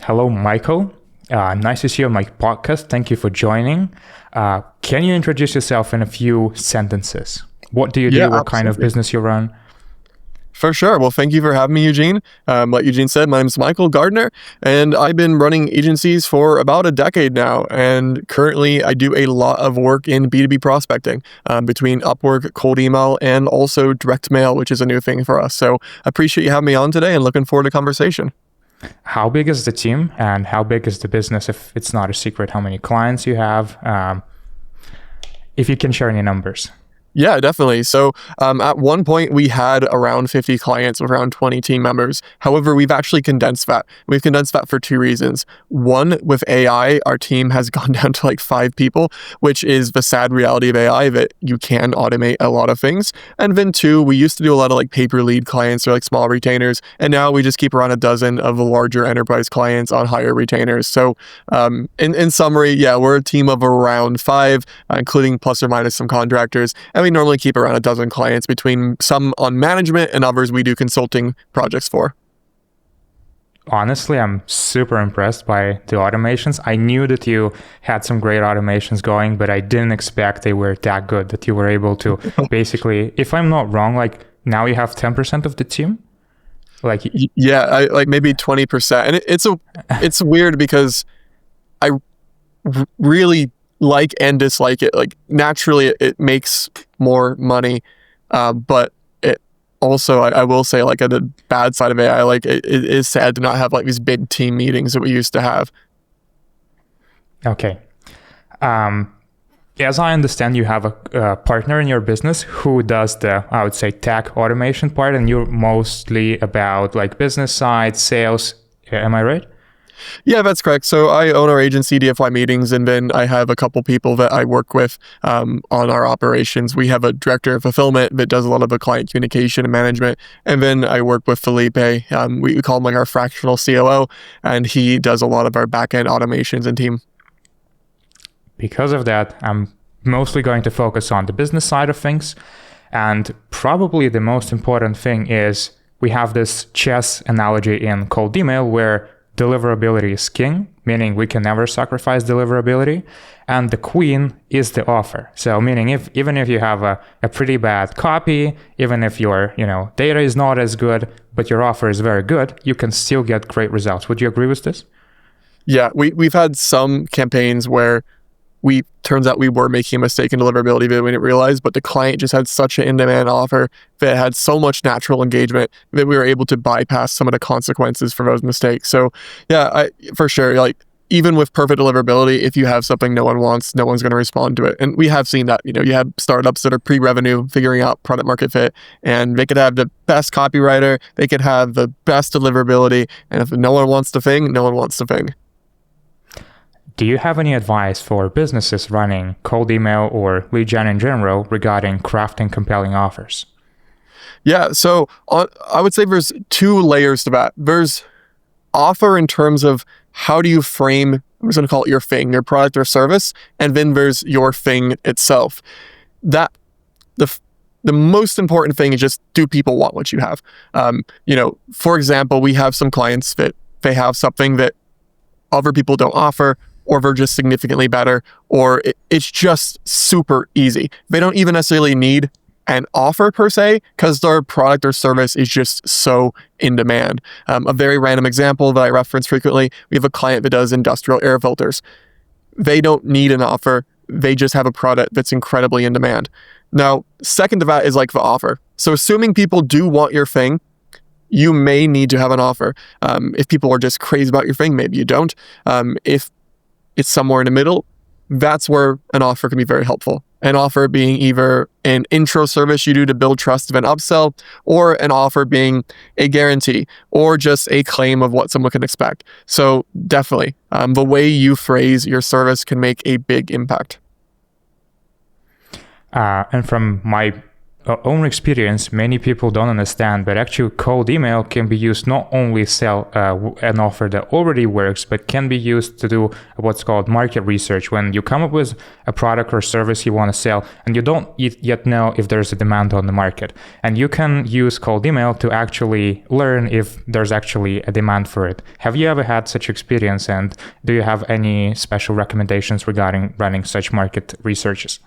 Hello, Michael. Nice to see you on my podcast. Thank you for joining. Can you introduce yourself in a few sentences? What do you do? What kind of business you run? For sure. Well, thank you for having me, Eugene. Like Eugene said, my name is Michael Gardiner, and I've been running agencies for about a decade now. And currently, I do a lot of work in B2B prospecting between Upwork, cold email, and also direct mail, which is a new thing for us. So I appreciate you having me on today and looking forward to conversation. How big is the team and how big is the business? If it's not a secret, how many clients you have? If you can share any numbers. Yeah, definitely. So at one point, we had around 50 clients with around 20 team members. However, we've actually condensed that. We've condensed that for two reasons. One, with AI, our team has gone down to like 5 people, which is the sad reality of AI that you can automate a lot of things. And then two, we used to do a lot of like paper lead clients or like small retainers. And now we just keep around a dozen of the larger enterprise clients on higher retainers. So in summary, yeah, we're a team of around 5, including plus or minus some contractors. And we normally keep around a dozen clients, between some on management and others we do consulting projects for. Honestly, I'm super impressed by the automations. I knew that you had some great automations going, but I didn't expect they were that good, that you were able to basically, if I'm not wrong, like now you have 10% of the team? Yeah, like maybe 20%. And it's weird because I really like and dislike it. Like naturally it makes more money, but it also, I will say, like at the bad side of AI, like it is sad to not have like these big team meetings that we used to have. Okay. As I understand, you have a partner in your business who does the, I would say, tech automation part, and you're mostly about like business side, sales. Am I right? Yeah, that's correct. So I own our agency, DFY Meetings, and then I have a couple people that I work with on our operations. We have a director of fulfillment that does a lot of the client communication and management. And then I work with Felipe. We call him like our fractional COO, and he does a lot of our back-end automations and team. Because of that, I'm mostly going to focus on the business side of things. And probably the most important thing is we have this chess analogy in cold email where deliverability is king, meaning we can never sacrifice deliverability, and the queen is the offer. So meaning even if you have a pretty bad copy, even if your data is not as good, but your offer is very good, you can still get great results. Would you agree with this? Yeah, we've had some campaigns where turns out we were making a mistake in deliverability that we didn't realize, but the client just had such an in-demand offer that had so much natural engagement that we were able to bypass some of the consequences for those mistakes. So yeah, for sure, like even with perfect deliverability, if you have something no one wants, no one's going to respond to it. And we have seen that, you have startups that are pre-revenue figuring out product market fit, and they could have the best copywriter, they could have the best deliverability, and if no one wants the thing, no one wants the thing. Do you have any advice for businesses running cold email or lead gen in general regarding crafting compelling offers? Yeah, so I would say there's 2 layers to that. There's offer in terms of how do you frame, I'm just going to call it your thing, your product or service, and then there's your thing itself. That the most important thing is just, do people want what you have? For example, we have some clients that they have something that other people don't offer, or they're just significantly better, or it's just super easy. They don't even necessarily need an offer per se, because their product or service is just so in demand. A very random example that I reference frequently, we have a client that does industrial air filters. They don't need an offer. They just have a product that's incredibly in demand. Now, second to that is like the offer. So assuming people do want your thing, you may need to have an offer. If people are just crazy about your thing, maybe you don't. If it's somewhere in the middle, that's where an offer can be very helpful. An offer being either an intro service you do to build trust of an upsell, or an offer being a guarantee, or just a claim of what someone can expect. So definitely, the way you phrase your service can make a big impact. And from my own experience, many people don't understand, but actually cold email can be used not only sell an offer that already works, but can be used to do what's called market research. When you come up with a product or service you want to sell and you don't yet know if there's a demand on the market, and you can use cold email to actually learn if there's actually a demand for it. Have you ever had such experience, and do you have any special recommendations regarding running such market researches?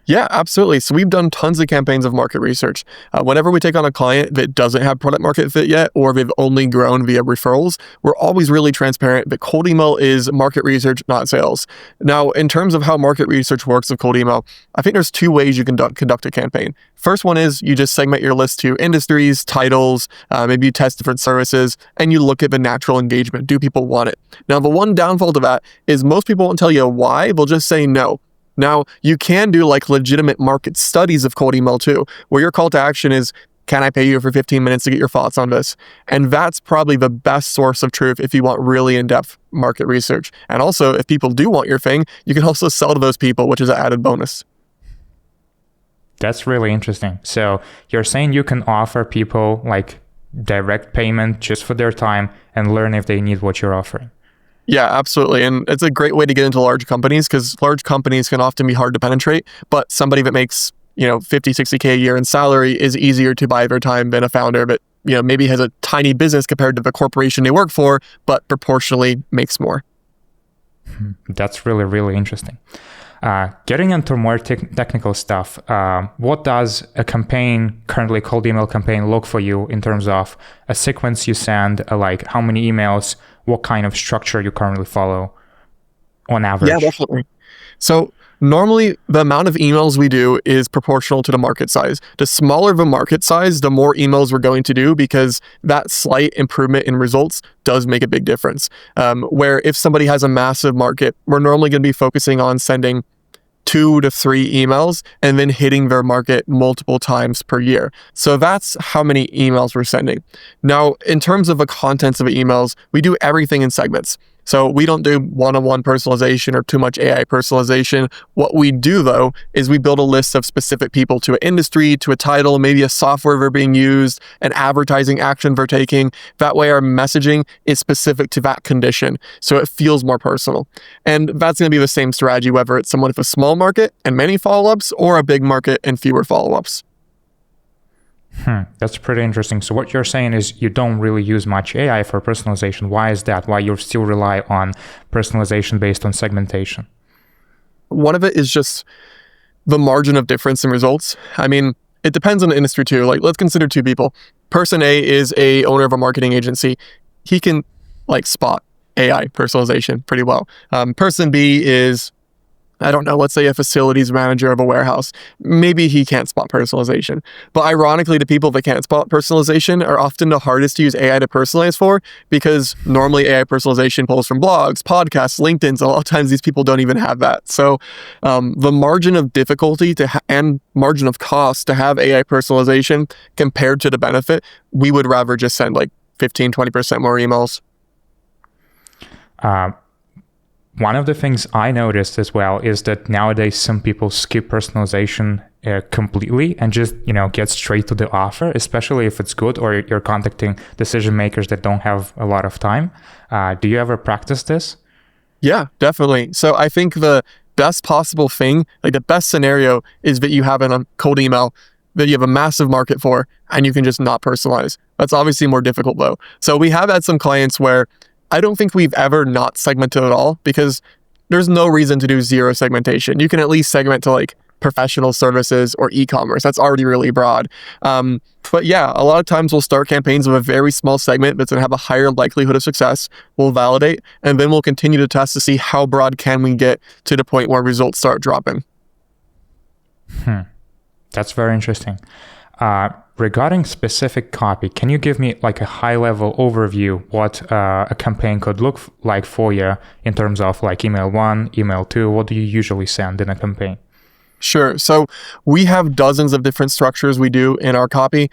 Yeah, absolutely. So we've done tons of campaigns of market research. Whenever we take on a client that doesn't have product market fit yet, or they've only grown via referrals, we're always really transparent that cold email is market research, not sales. Now, in terms of how market research works with cold email, I think there's two ways you can conduct a campaign. First one is you just segment your list to industries, titles, maybe you test different services, and you look at the natural engagement. Do people want it? Now, the one downfall to that is most people won't tell you why. They'll just say no. Now, you can do like legitimate market studies of cold email too, where your call to action is, can I pay you for 15 minutes to get your thoughts on this? And that's probably the best source of truth if you want really in-depth market research. And also, if people do want your thing, you can also sell to those people, which is an added bonus. That's really interesting. So you're saying you can offer people like direct payment just for their time and learn if they need what you're offering. Yeah, absolutely. And it's a great way to get into large companies because large companies can often be hard to penetrate, but somebody that makes, 50, 60K a year in salary is easier to buy their time than a founder that, maybe has a tiny business compared to the corporation they work for, but proportionally makes more. That's really, really interesting. Getting into more technical stuff, what does a campaign, currently cold email campaign, look for you in terms of a sequence you send, like how many emails, what kind of structure you currently follow on average? Yeah, definitely. So normally the amount of emails we do is proportional to the market size. The smaller the market size, the more emails we're going to do because that slight improvement in results does make a big difference. Where if somebody has a massive market, we're normally going to be focusing on sending 2 to 3 emails and then hitting their market multiple times per year. So that's how many emails we're sending. Now, in terms of the contents of the emails, we do everything in segments. So we don't do one-on-one personalization or too much AI personalization. What we do though, is we build a list of specific people to an industry, to a title, maybe a software they're being used, an advertising action they're taking. That way our messaging is specific to that condition. So it feels more personal. And that's going to be the same strategy, whether it's someone with a small market and many follow-ups or a big market and fewer follow-ups. That's pretty interesting. So what you're saying is you don't really use much AI for personalization. Why is that? Why you still rely on personalization based on segmentation? One of it is just the margin of difference in results. I mean, it depends on the industry too. Like, let's consider 2 people. Person A is a owner of a marketing agency. He can spot AI personalization pretty well. Person B is, I don't know, let's say a facilities manager of a warehouse. Maybe he can't spot personalization. But ironically, the people that can't spot personalization are often the hardest to use AI to personalize for because normally AI personalization pulls from blogs, podcasts, LinkedIn. So a lot of times these people don't even have that. So the margin of difficulty and margin of cost to have AI personalization compared to the benefit, we would rather just send 15, 20% more emails. One of the things I noticed as well is that nowadays some people skip personalization completely and just, get straight to the offer, especially if it's good or you're contacting decision makers that don't have a lot of time. Do you ever practice this? Yeah, definitely. So I think the best possible thing, the best scenario is that you have a cold email that you have a massive market for and you can just not personalize. That's obviously more difficult though. So we have had some clients where I don't think we've ever not segmented at all because there's no reason to do zero segmentation. You can at least segment to professional services or e-commerce. That's already really broad. But yeah, a lot of times we'll start campaigns with a very small segment that's going to have a higher likelihood of success. We'll validate, and then we'll continue to test to see how broad can we get to the point where results start dropping. That's very interesting. Regarding specific copy, can you give me a high-level overview what a campaign could look like for you in terms of email 1, email 2? What do you usually send in a campaign? Sure. So we have dozens of different structures we do in our copy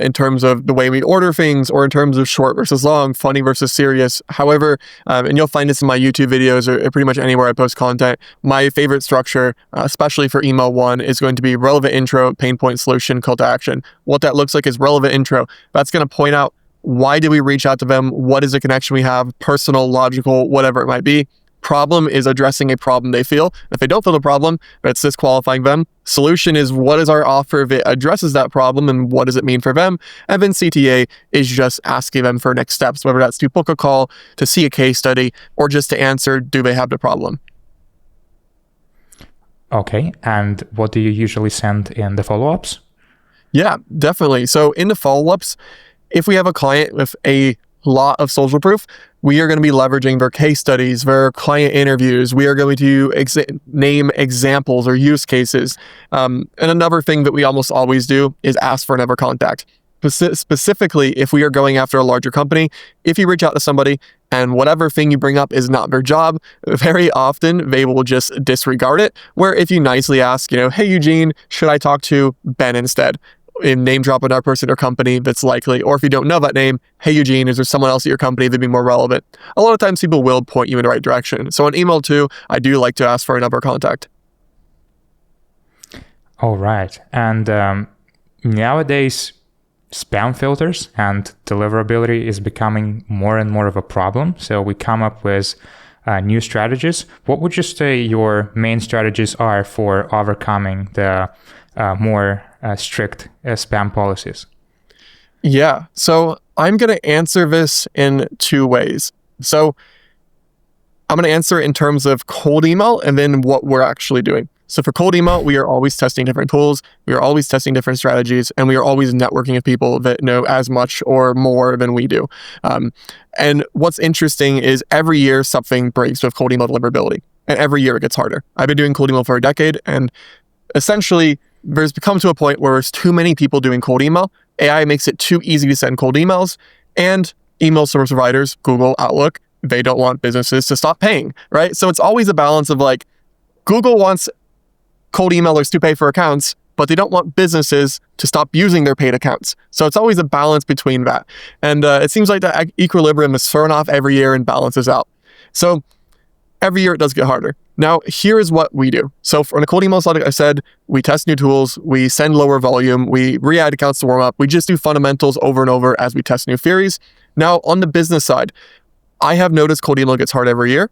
in terms of the way we order things, or in terms of short versus long, funny versus serious. However, and you'll find this in my YouTube videos or pretty much anywhere I post content, my favorite structure, especially for email one, is going to be relevant intro, pain point, solution, call to action. What that looks like is relevant intro. That's going to point out why did we reach out to them? What is the connection we have? Personal, logical, whatever it might be. Problem is addressing a problem they feel. If they don't feel the problem, that's disqualifying them. Solution is what is our offer if it addresses that problem and what does it mean for them? And then CTA is just asking them for next steps, whether that's to book a call, to see a case study, or just to answer, do they have the problem? Okay, and what do you usually send in the follow-ups? Yeah, definitely. So in the follow-ups, if we have a client with a lot of social proof, we are going to be leveraging their case studies, their client interviews. We are going to name examples or use cases. And another thing that we almost always do is ask for another contact. Specifically, if we are going after a larger company, if you reach out to somebody and whatever thing you bring up is not their job, very often they will just disregard it. Where if you nicely ask, hey, Eugene, should I talk to Ben instead? In name drop another person or company that's likely, or if you don't know that name, hey Eugene, is there someone else at your company that'd be more relevant? A lot of times people will point you in the right direction. So on email too, I do like to ask for a number of contact. All right. And nowadays, spam filters and deliverability is becoming more and more of a problem. So we come up with new strategies. What would you say your main strategies are for overcoming the more strict spam policies? Yeah, so I'm going to answer this in two ways. So I'm going to answer it in terms of cold email and then what we're actually doing. So for cold email, we are always testing different tools. We are always testing different strategies, and we are always networking with people that know as much or more than we do. And what's interesting is every year something breaks with cold email deliverability, and every year it gets harder. I've been doing cold email for a decade, and essentially there's become to a point where there's too many people doing cold email. AI makes it too easy to send cold emails, and email service providers, Google, Outlook, they don't want businesses to stop paying, right? So it's always a balance of like, Google wants cold emailers to pay for accounts, but they don't want businesses to stop using their paid accounts. So it's always a balance between that. And it seems like that equilibrium is thrown off every year and balances out. So every year it does get harder. Now, here is what we do. So for on a cold email side, like I said, we test new tools, we send lower volume, we re-add accounts to warm up, we just do fundamentals over and over as we test new theories. Now, on the business side, I have noticed cold email gets hard every year.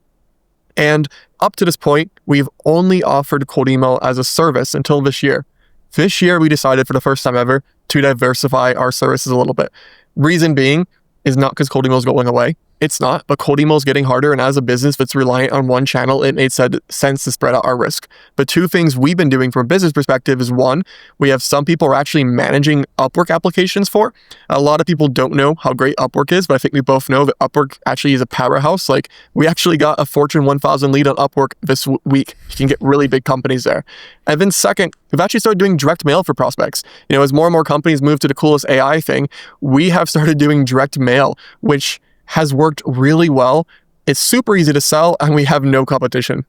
And up to this point, we've only offered cold email as a service until this year. This year, we decided for the first time ever to diversify our services a little bit. Reason being is not because cold email is going away. It's not, but cold email is getting harder. And as a business that's reliant on one channel, it made sense to spread out our risk. But two things we've been doing from a business perspective is one, we have some people are actually managing Upwork applications for. A lot of people don't know how great Upwork is, but I think we both know that Upwork actually is a powerhouse. Like we actually got a Fortune 1000 lead on Upwork this week. You can get really big companies there. And then second, we've actually started doing direct mail for prospects. As more and more companies move to the coolest AI thing, we have started doing direct mail, which has worked really well. It's super easy to sell, and we have no competition.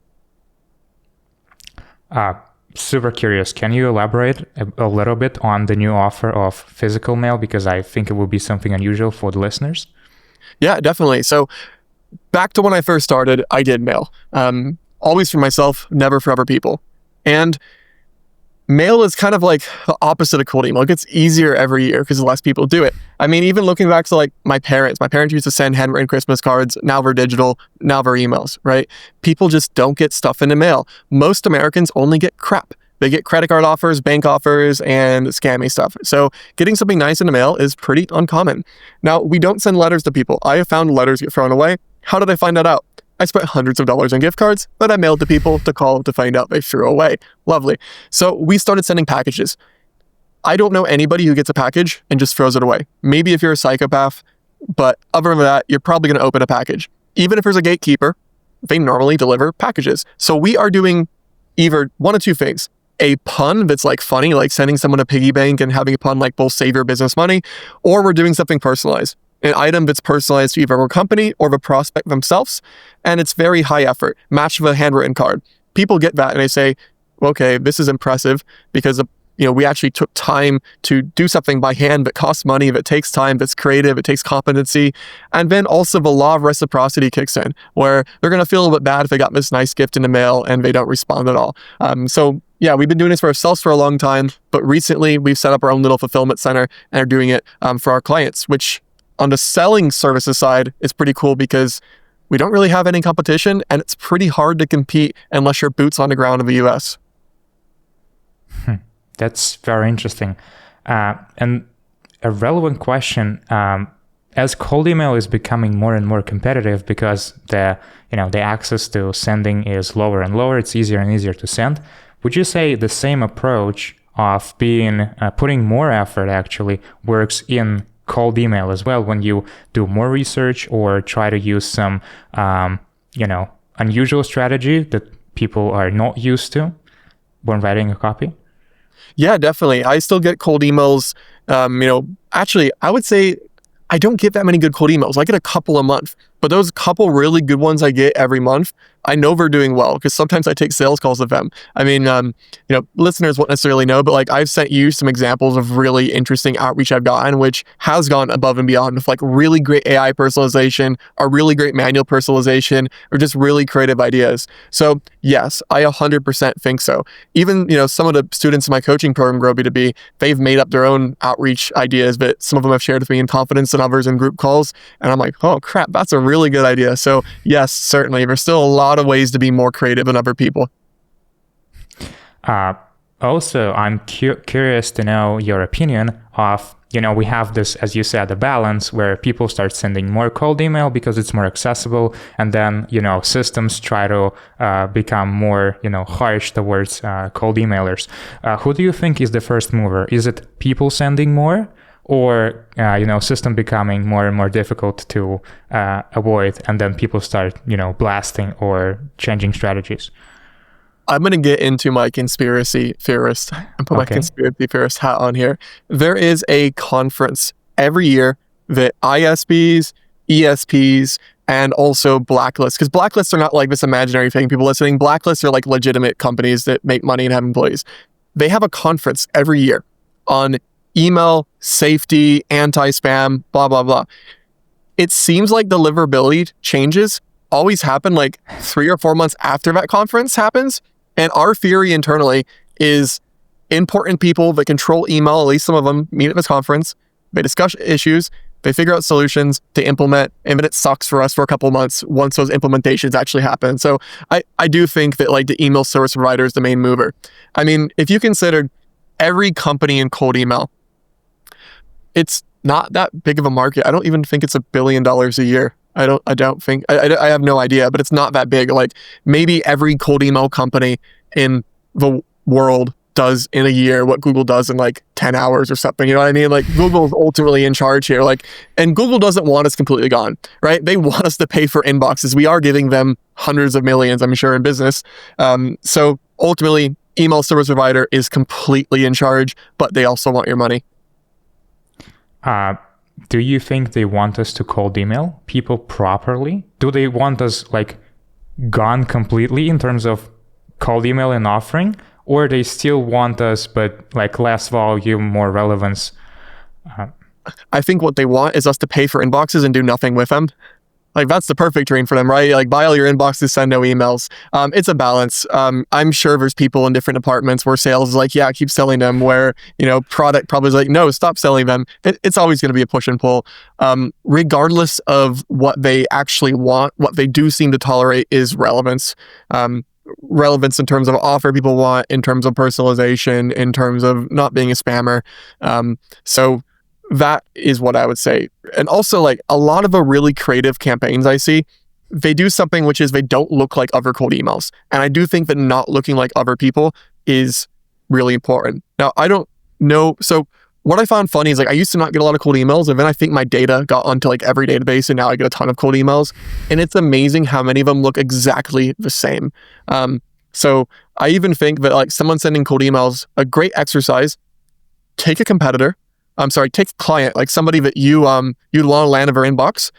Super curious. Can you elaborate a little bit on the new offer of physical mail? Because I think it will be something unusual for the listeners. Yeah, definitely. So back to when I first started, I did mail. Always for myself, never for other people. And mail is kind of like the opposite of cold email. It gets easier every year because less people do it. I mean, even looking back to like my parents used to send handwritten Christmas cards. Now they're digital. Now they're emails, right? People just don't get stuff in the mail. Most Americans only get crap. They get credit card offers, bank offers, and scammy stuff. So getting something nice in the mail is pretty uncommon. Now, we don't send letters to people. I have found letters get thrown away. How did I find that out? I spent hundreds of dollars on gift cards that I mailed to people to call to find out they threw away. Lovely. So we started sending packages. I don't know anybody who gets a package and just throws it away. Maybe if you're a psychopath, but other than that, you're probably going to open a package. Even if there's a gatekeeper, they normally deliver packages. So we are doing either one of two things. A pun that's like funny, like sending someone a piggy bank and having a pun like both save your business money, or we're doing something personalized. An item that's personalized to either our company or the prospect themselves, and it's very high effort. Match with a handwritten card. People get that and they say, okay, this is impressive because we actually took time to do something by hand that costs money, that takes time, that's creative, it takes competency. And then also the law of reciprocity kicks in, where they're going to feel a little bit bad if they got this nice gift in the mail and they don't respond at all. So yeah, we've been doing this for ourselves for a long time, but recently we've set up our own little fulfillment center and are doing it for our clients, which on the selling services side is pretty cool because we don't really have any competition and it's pretty hard to compete unless you're boots on the ground in the US. That's very interesting. And a relevant question, as cold email is becoming more and more competitive because the access to sending is lower and lower, it's easier and easier to send. Would you say the same approach of putting more effort actually works in cold email as well, when you do more research or try to use some unusual strategy that people are not used to when writing a copy? Yeah, definitely. I still get cold emails. Actually, I would say I don't get that many good cold emails. I get a couple a month, but those couple really good ones I get every month, I know they're doing well because sometimes I take sales calls with them. I mean, listeners won't necessarily know, but like I've sent you some examples of really interesting outreach I've gotten, which has gone above and beyond with like really great AI personalization or really great manual personalization or just really creative ideas. So yes, I 100% think so. Even, some of the students in my coaching program, Grow B2B, they've made up their own outreach ideas, but some of them have shared with me in confidence and others in group calls. And I'm like, oh crap, that's a really good idea. So yes, certainly. There's still a lot of ways to be more creative than other people. Also, I'm curious to know your opinion of, we have this, as you said, a balance where people start sending more cold email because it's more accessible. And then, systems try to become more, harsh towards cold emailers. Who do you think is the first mover? Is it people sending more? Or, system becoming more and more difficult to avoid, and then people start, blasting or changing strategies? I'm going to get into my conspiracy theorist and put my conspiracy theorist hat on here. There is a conference every year that ISPs, ESPs, and also blacklists, because blacklists are not like this imaginary thing, people listening. Blacklists are like legitimate companies that make money and have employees. They have a conference every year on email, safety, anti-spam, blah, blah, blah. It seems like deliverability changes always happen like 3 or 4 months after that conference happens. And our theory internally is important people that control email, at least some of them, meet at this conference, they discuss issues, they figure out solutions to implement, and then it sucks for us for a couple of months once those implementations actually happen. So I do think that like the email service provider is the main mover. I mean, if you considered every company in cold email, it's not that big of a market. I don't even think it's $1 billion a year. I don't think, I have no idea, but it's not that big. Like maybe every cold email company in the world does in a year what Google does in like 10 hours or something. You know what I mean? Like Google's ultimately in charge here. Like, and Google doesn't want us completely gone, right? They want us to pay for inboxes. We are giving them hundreds of millions, I'm sure, in business. So ultimately, email service provider is completely in charge, but they also want your money. Do you think they want us to cold email people properly? Do they want us like gone completely in terms of cold email and offering? Or they still want us, but like less volume, more relevance? I think what they want is us to pay for inboxes and do nothing with them. Like that's the perfect dream for them, right? Like buy all your inboxes, send no emails. It's a balance. I'm sure there's people in different departments where sales is like, yeah, keep selling them, where, product probably is like, no, stop selling them. It's always going to be a push and pull. Regardless of what they actually want, what they do seem to tolerate is relevance. Relevance in terms of offer people want, in terms of personalization, in terms of not being a spammer. So that is what I would say. And also like a lot of the really creative campaigns I see, they do something which is they don't look like other cold emails. And I do think that not looking like other people is really important. Now, I don't know. So what I found funny is like I used to not get a lot of cold emails, and then I think my data got onto like every database, and now I get a ton of cold emails. And it's amazing how many of them look exactly the same. So I even think that like someone sending cold emails, a great exercise, take a competitor, take a client, like somebody that you'd want to land in their inbox,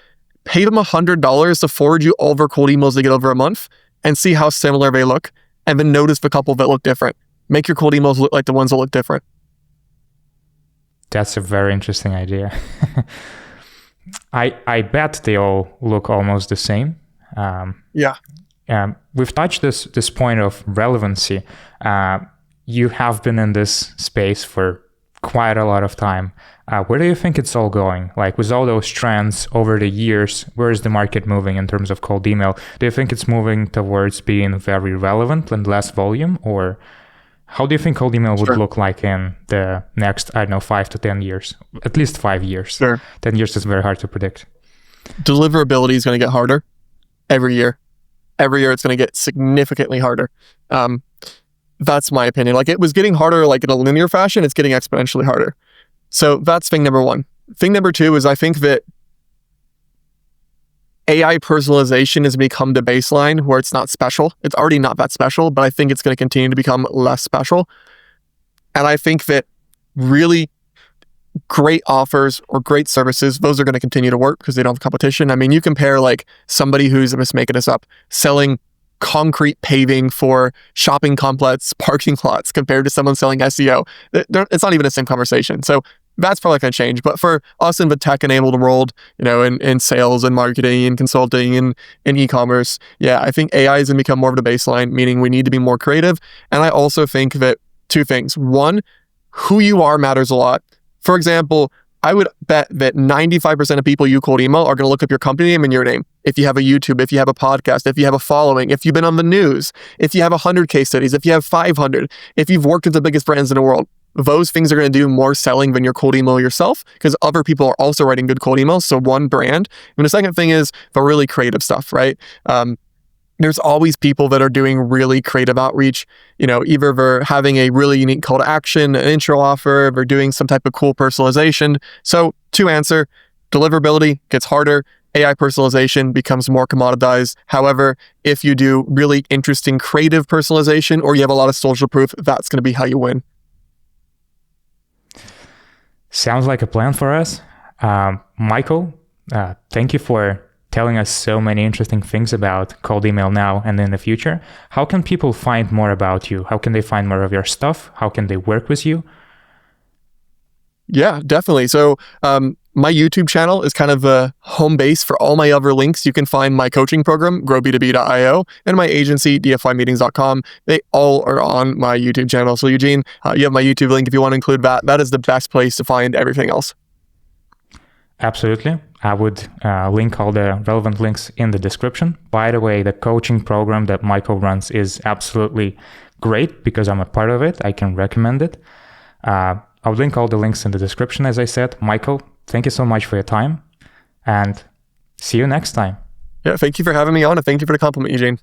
pay them $100 to forward you all their cold emails they get over a month and see how similar they look. and then notice the couple that look different. Make your cold emails look like the ones that look different. That's a very interesting idea. I bet they all look almost the same. Yeah. We've touched this point of relevancy. You have been in this space for quite a lot of time. Where do you think it's all going? Like with all those trends over the years, where is the market moving in terms of cold email? Do you think it's moving towards being very relevant and less volume? Or how do you think cold email would look like in the next, 5 to 10 years? At least 5 years. Sure. 10 years is very hard to predict. Deliverability is going to get harder every year. Every year it's going to get significantly harder. That's my opinion. Like it was getting harder like in a linear fashion, it's getting exponentially harder. So that's thing number one. Thing number two is I think that AI personalization has become the baseline where it's not special. It's already not that special, but I think it's going to continue to become less special. And I think that really great offers or great services, those are going to continue to work because they don't have competition. I mean, you compare like somebody who's, I'm just making this up, selling concrete paving for shopping complex parking lots compared to someone selling SEO. It's not even the same conversation. So that's probably going to change. But for us in the tech-enabled world, in sales and marketing and consulting and in e-commerce, yeah, I think AI is going to become more of the baseline, meaning we need to be more creative. And I also think that two things. One, who you are matters a lot. For example, I would bet that 95% of people you cold email are going to look up your company name and your name. If you have a YouTube, if you have a podcast, if you have a following, if you've been on the news, if you have 100 case studies, if you have 500, if you've worked with the biggest brands in the world, those things are going to do more selling than your cold email yourself because other people are also writing good cold emails. So one, brand. And the second thing is the really creative stuff, right? There's always people that are doing really creative outreach. Either they're having a really unique call to action, an intro offer, they're doing some type of cool personalization. So to answer, deliverability gets harder. AI personalization becomes more commoditized. However, if you do really interesting creative personalization or you have a lot of social proof, that's going to be how you win. Sounds like a plan for us. Michael, thank you for telling us so many interesting things about cold email now and in the future. How can people find more about you? How can they find more of your stuff? How can they work with you? Yeah, definitely. So my YouTube channel is kind of a home base for all my other links. You can find my coaching program, growb2b.io, and my agency, dfymeetings.com. They all are on my YouTube channel. So Eugene, you have my YouTube link if you want to include that. That is the best place to find everything else. Absolutely. I would link all the relevant links in the description. By the way, the coaching program that Michael runs is absolutely great because I'm a part of it. I can recommend it. I'll link all the links in the description, as I said. Michael, thank you so much for your time and see you next time. Yeah, thank you for having me on and thank you for the compliment, Eugene.